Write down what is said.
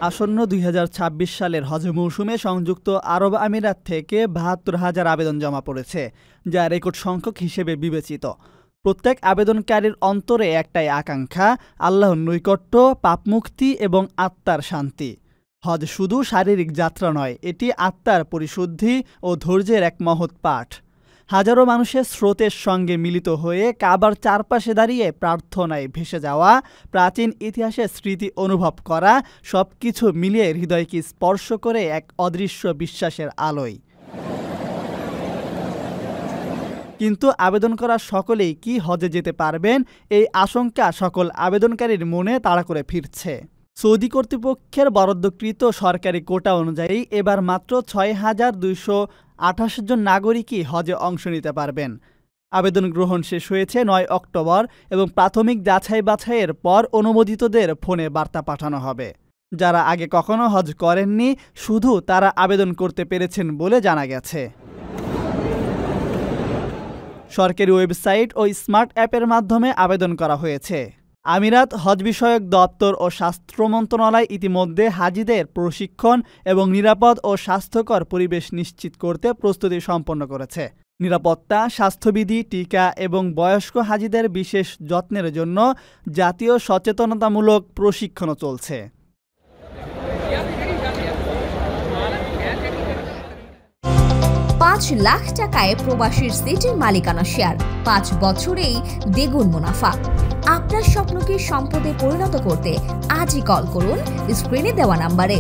আসন্ন ২০২৬ সালের হজ মৌসুমে সংযুক্ত আরব আমিরাত থেকে ৭২,০০০ আবেদন জমা পড়েছে, যা রেকর্ড সংখ্যক হিসেবে বিবেচিত। প্রত্যেক আবেদনকারীর অন্তরে একটাই আকাঙ্ক্ষা, আল্লাহর নৈকট্য, পাপমুক্তি এবং আত্মার শান্তি। হজ শুধু শারীরিক যাত্রা নয়, এটি আত্মার পরিশুদ্ধি ও ধৈর্যের এক মহৎ পাঠ। হাজারো মানুষের স্রোতের সঙ্গে মিলিত হয়ে কাবার চারপাশে দাঁড়িয়ে প্রার্থনায় ভেসে যাওয়া, প্রাচীন ইতিহাসের স্মৃতি অনুভব করা, সবকিছু মিলিয়ে হৃদয়কে স্পর্শ করে এক অদৃশ্য বিশ্বাসের আলোয়। কিন্তু আবেদন করা সকলেই কি হজে যেতে পারবেন, এই আশঙ্কা সকল আবেদনকারীর মনে তাড়া করে ফিরছে। সৌদি কর্তৃপক্ষের বরাদ্দকৃত সরকারি কোটা অনুযায়ী এবার মাত্র ৬,২২৮ জন নাগরিকই হজে অংশ নিতে পারবেন। আবেদন গ্রহণ শেষ হয়েছে ৯ অক্টোবর এবং প্রাথমিক যাচাই বাছাইয়ের পর অনুমোদিতদের ফোনে বার্তা পাঠানো হবে। যারা আগে কখনো হজ করেননি, শুধু তারা আবেদন করতে পেরেছেন বলে জানা গেছে। সরকারি ওয়েবসাইট ও স্মার্ট অ্যাপের মাধ্যমে আবেদন করা হয়েছে। আমিরাত হজ বিষয়ক দপ্তর ও স্বাস্থ্য মন্ত্রণালয় ইতিমধ্যে হাজিদের প্রশিক্ষণ এবং নিরাপদ ও স্বাস্থ্যকর পরিবেশ নিশ্চিত করতে প্রস্তুতি সম্পন্ন করেছে। নিরাপত্তা, স্বাস্থ্যবিধি, টিকা এবং বয়স্ক হাজিদের বিশেষ যত্নের জন্য জাতীয় সচেতনতামূলক প্রশিক্ষণও চলছে। লাখ টাকায় প্রবাসীর সিটির মালিকানা শেয়ার, 5 বছরেই দ্বিগুণ মুনাফা। আপনার স্বপ্নকে সম্পদে পরিণত করতে আজই কল করুন স্ক্রিনে দেওয়া নাম্বারে।